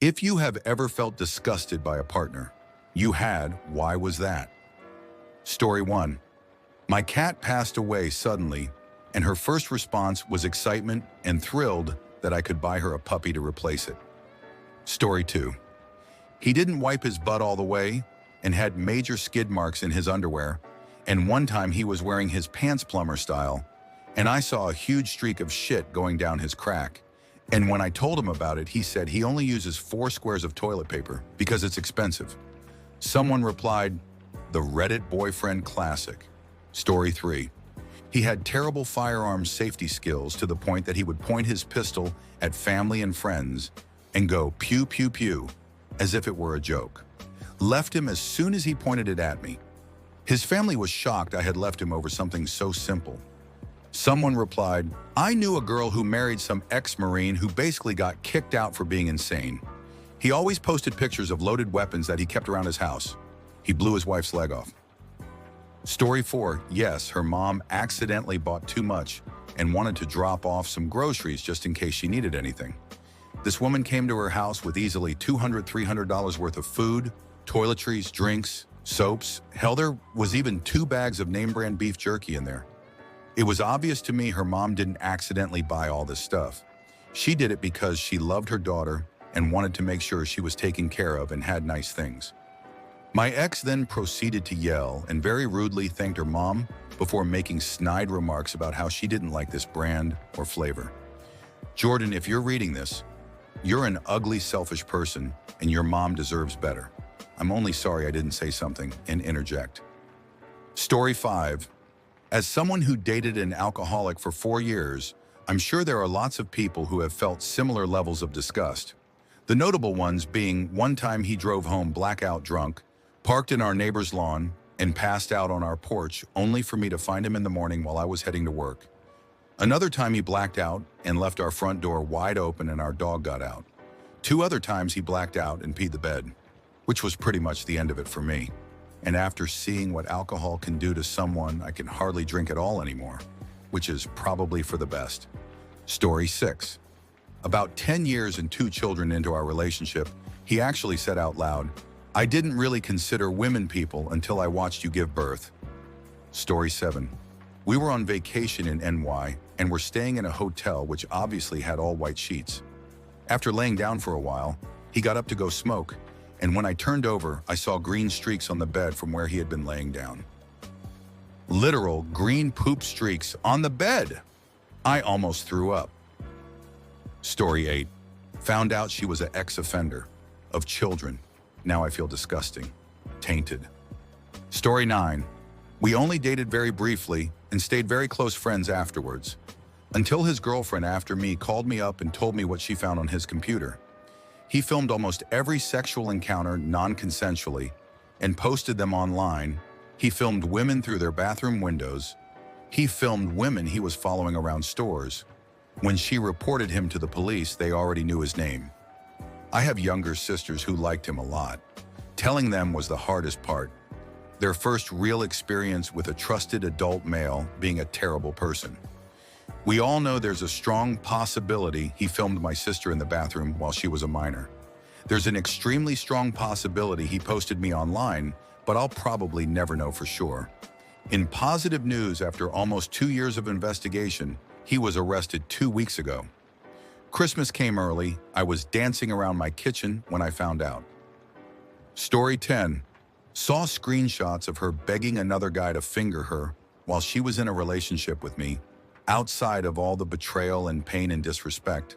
If you have ever felt disgusted by a partner, you had, why was that? Story 1. My cat passed away suddenly, and her first response was excitement and thrilled that I could buy her a puppy to replace it. Story 2. He didn't wipe his butt all the way and had major skid marks in his underwear, and one time he was wearing his pants plumber style, and I saw a huge streak of shit going down his crack. And when I told him about it, he said he only uses 4 squares of toilet paper because it's expensive. Someone replied, the Reddit boyfriend classic. Story 3. He had terrible firearms safety skills to the point that he would point his pistol at family and friends and go pew pew pew as if it were a joke. Left him as soon as he pointed it at me. His family was shocked I had left him over something so simple. Someone replied, I knew a girl who married some ex-Marine who basically got kicked out for being insane. He always posted pictures of loaded weapons that he kept around his house. He blew his wife's leg off. Story 4. Yes, her mom accidentally bought too much and wanted to drop off some groceries just in case she needed anything. This woman came to her house with easily $200, $300 worth of food, toiletries, drinks, soaps. Hell, there was even 2 bags of name-brand beef jerky in there. It was obvious to me her mom didn't accidentally buy all this stuff. She did it because she loved her daughter and wanted to make sure she was taken care of and had nice things. My ex then proceeded to yell and very rudely thanked her mom before making snide remarks about how she didn't like this brand or flavor. Jordan, if you're reading this, you're an ugly, selfish person and your mom deserves better. I'm only sorry I didn't say something and interject. Story 5. As someone who dated an alcoholic for 4 years, I'm sure there are lots of people who have felt similar levels of disgust. The notable ones being one time he drove home blackout drunk, parked in our neighbor's lawn, and passed out on our porch only for me to find him in the morning while I was heading to work. Another time he blacked out and left our front door wide open and our dog got out. 2 other times he blacked out and peed the bed, which was pretty much the end of it for me. And after seeing what alcohol can do to someone, I can hardly drink at all anymore, which is probably for the best. Story 6. About 10 years and 2 children into our relationship, he actually said out loud, I didn't really consider women people until I watched you give birth. Story 7. We were on vacation in NY and were staying in a hotel which obviously had all white sheets. After laying down for a while, he got up to go smoke, and when I turned over, I saw green streaks on the bed from where he had been laying down. Literal green poop streaks on the bed. I almost threw up. Story 8. Found out she was an ex-offender of children. Now I feel disgusting. Tainted. Story 9. We only dated very briefly and stayed very close friends afterwards, until his girlfriend after me called me up and told me what she found on his computer. He filmed almost every sexual encounter non-consensually and posted them online. He filmed women through their bathroom windows. He filmed women he was following around stores. When she reported him to the police, they already knew his name. I have younger sisters who liked him a lot. Telling them was the hardest part. Their first real experience with a trusted adult male being a terrible person. We all know there's a strong possibility he filmed my sister in the bathroom while she was a minor. There's an extremely strong possibility he posted me online, but I'll probably never know for sure. In positive news, after almost 2 years of investigation, he was arrested 2 weeks ago. Christmas came early. I was dancing around my kitchen when I found out. Story 10. Saw screenshots of her begging another guy to finger her while she was in a relationship with me. Outside of all the betrayal and pain and disrespect,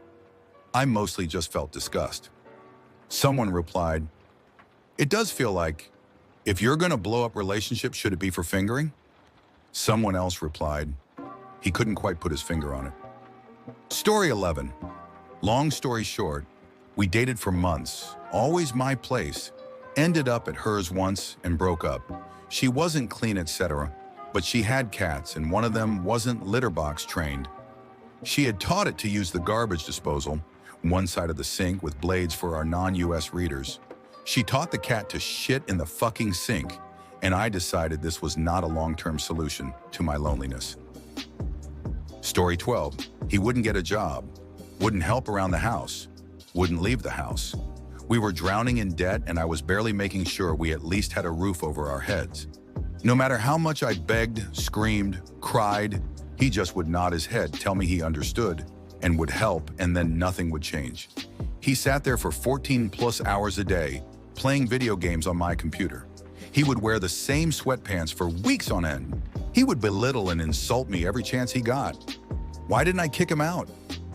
I mostly just felt disgust. Someone replied, it does feel like, if you're gonna blow up relationships, should it be for fingering? Someone else replied, he couldn't quite put his finger on it. Story 11. Long story short, we dated for months, always my place, ended up at hers once and broke up. She wasn't clean, etc., but she had cats and one of them wasn't litter box trained. She had taught it to use the garbage disposal, one side of the sink with blades for our non-US readers. She taught the cat to shit in the fucking sink, and I decided this was not a long-term solution to my loneliness. Story 12. He wouldn't get a job, wouldn't help around the house, wouldn't leave the house. We were drowning in debt and I was barely making sure we at least had a roof over our heads. No matter how much I begged, screamed, cried, he just would nod his head, tell me he understood and would help, and then nothing would change. He sat there for 14+ hours a day, playing video games on my computer. He would wear the same sweatpants for weeks on end. He would belittle and insult me every chance he got. Why didn't I kick him out?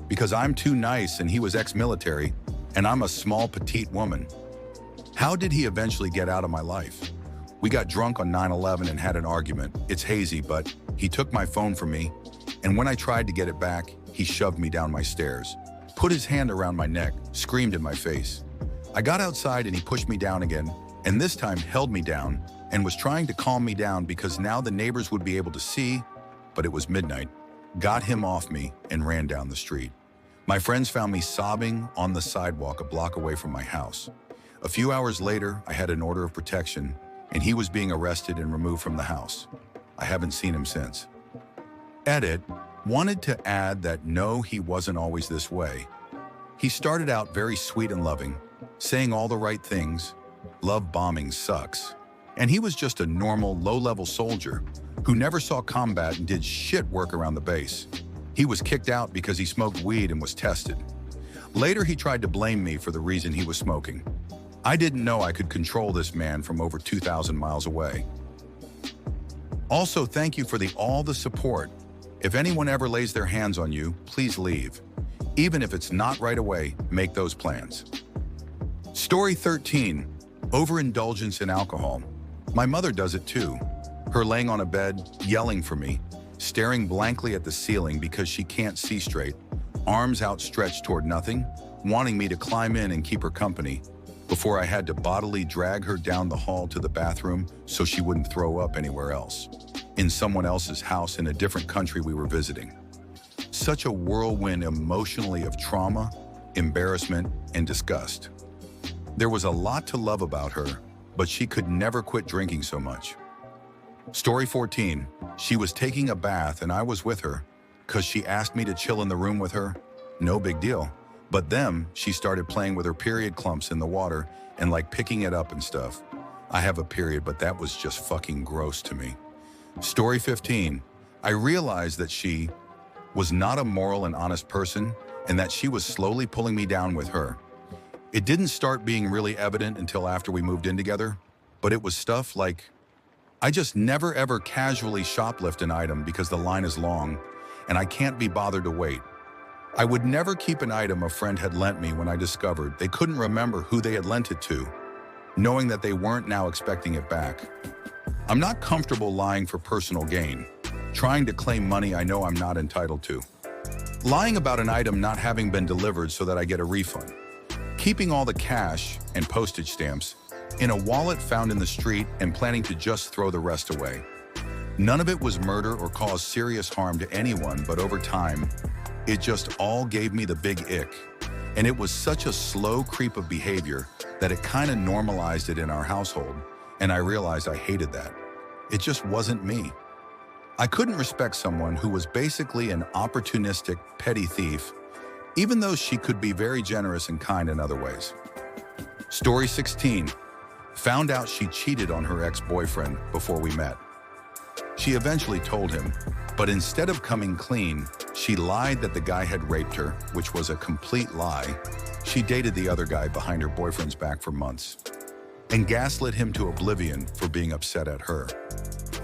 Because I'm too nice and he was ex-military, and I'm a small, petite woman. How did he eventually get out of my life? We got drunk on 9/11 and had an argument. It's hazy, but he took my phone from me, and when I tried to get it back, he shoved me down my stairs, put his hand around my neck, screamed in my face. I got outside and he pushed me down again, and this time held me down and was trying to calm me down because now the neighbors would be able to see, but it was midnight. Got him off me and ran down the street. My friends found me sobbing on the sidewalk a block away from my house. A few hours later, I had an order of protection, and he was being arrested and removed from the house. I haven't seen him since. Edit, wanted to add that no, he wasn't always this way. He started out very sweet and loving, saying all the right things. Love bombing sucks. And he was just a normal, low-level soldier who never saw combat and did shit work around the base. He was kicked out because he smoked weed and was tested. Later, he tried to blame me for the reason he was smoking. I didn't know I could control this man from over 2,000 miles away. Also, thank you for all the support. If anyone ever lays their hands on you, please leave. Even if it's not right away, make those plans. Story 13, overindulgence in alcohol. My mother does it too. Her laying on a bed, yelling for me, staring blankly at the ceiling because she can't see straight, arms outstretched toward nothing, wanting me to climb in and keep her company, before I had to bodily drag her down the hall to the bathroom so she wouldn't throw up anywhere else, in someone else's house in a different country we were visiting. Such a whirlwind emotionally of trauma, embarrassment, and disgust. There was a lot to love about her, but she could never quit drinking so much. Story 14, she was taking a bath and I was with her, cause she asked me to chill in the room with her. No big deal. But then she started playing with her period clumps in the water and like picking it up and stuff. I have a period, but that was just fucking gross to me. Story 15, I realized that she was not a moral and honest person and that she was slowly pulling me down with her. It didn't start being really evident until after we moved in together, but it was stuff like, I just never ever casually shoplift an item because the line is long and I can't be bothered to wait. I would never keep an item a friend had lent me when I discovered they couldn't remember who they had lent it to, knowing that they weren't now expecting it back. I'm not comfortable lying for personal gain, trying to claim money I know I'm not entitled to. Lying about an item not having been delivered so that I get a refund. Keeping all the cash and postage stamps in a wallet found in the street and planning to just throw the rest away. None of it was murder or caused serious harm to anyone, but over time, it just all gave me the big ick. And it was such a slow creep of behavior that it kind of normalized it in our household, and I realized I hated that. It just wasn't me. I couldn't respect someone who was basically an opportunistic, petty thief, even though she could be very generous and kind in other ways. Story 16, found out she cheated on her ex-boyfriend before we met. She eventually told him, but instead of coming clean, she lied that the guy had raped her, which was a complete lie. She dated the other guy behind her boyfriend's back for months and gaslit him to oblivion for being upset at her.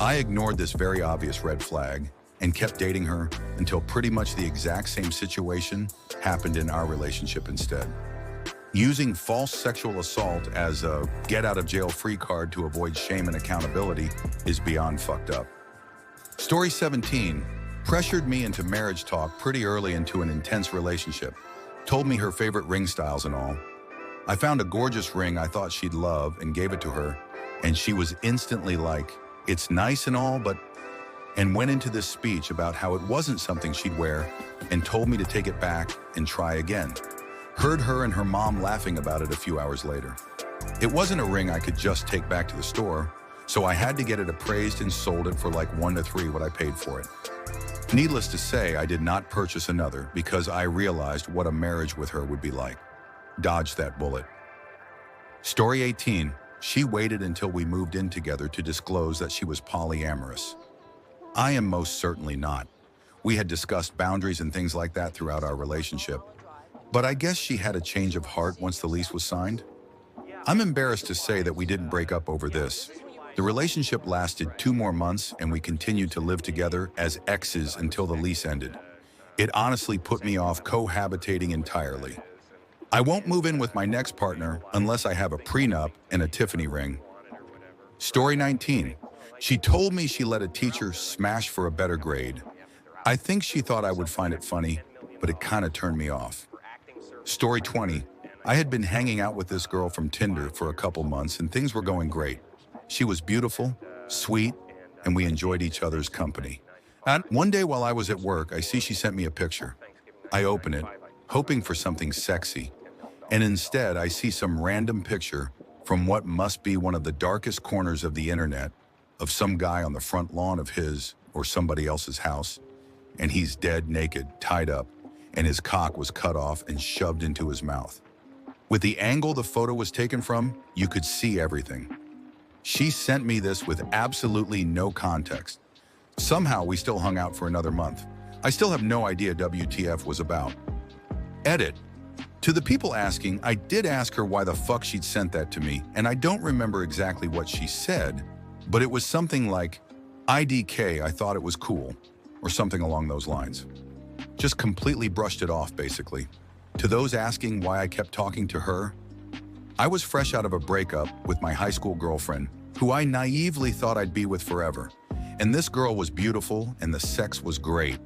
I ignored this very obvious red flag and kept dating her until pretty much the exact same situation happened in our relationship instead. Using false sexual assault as a get-out-of-jail-free card to avoid shame and accountability is beyond fucked up. Story 17, pressured me into marriage talk pretty early into an intense relationship, told me her favorite ring styles and all. I found a gorgeous ring I thought she'd love and gave it to her, and she was instantly like, it's nice and all, but... and went into this speech about how it wasn't something she'd wear and told me to take it back and try again. Heard her and her mom laughing about it a few hours later. It wasn't a ring I could just take back to the store, so I had to get it appraised and sold it for like 1 to 3 what I paid for it. Needless to say, I did not purchase another because I realized what a marriage with her would be like. Dodged that bullet. Story 18. She waited until we moved in together to disclose that she was polyamorous. I am most certainly not. We had discussed boundaries and things like that throughout our relationship. But I guess she had a change of heart once the lease was signed. I'm embarrassed to say that we didn't break up over this. The relationship lasted 2 more months and we continued to live together as exes until the lease ended. It honestly put me off cohabitating entirely. I won't move in with my next partner unless I have a prenup and a Tiffany ring. Story 19. She told me she let a teacher smash for a better grade. I think she thought I would find it funny, but it kind of turned me off. Story 20. I had been hanging out with this girl from Tinder for a couple months and things were going great. She was beautiful, sweet, and we enjoyed each other's company. And one day while I was at work, I see she sent me a picture. I open it, hoping for something sexy, and instead I see some random picture from what must be one of the darkest corners of the internet of some guy on the front lawn of his or somebody else's house, and he's dead naked, tied up, and his cock was cut off and shoved into his mouth. With the angle the photo was taken from, you could see everything. She sent me this with absolutely no context. Somehow we still hung out for another month. I still have no idea WTF was about. Edit. To the people asking, I did ask her why the fuck she'd sent that to me, and I don't remember exactly what she said, but it was something like, IDK, I thought it was cool, or something along those lines. Just completely brushed it off, basically. To those asking why I kept talking to her, I was fresh out of a breakup with my high school girlfriend, who I naively thought I'd be with forever. And this girl was beautiful and the sex was great.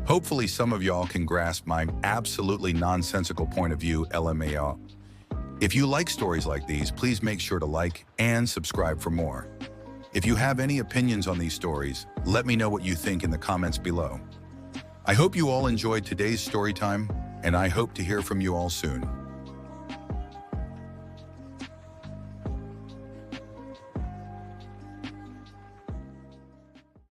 Hopefully some of y'all can grasp my absolutely nonsensical point of view, LMAO. If you like stories like these, please make sure to like and subscribe for more. If you have any opinions on these stories, let me know what you think in the comments below. I hope you all enjoyed today's story time, and I hope to hear from you all soon.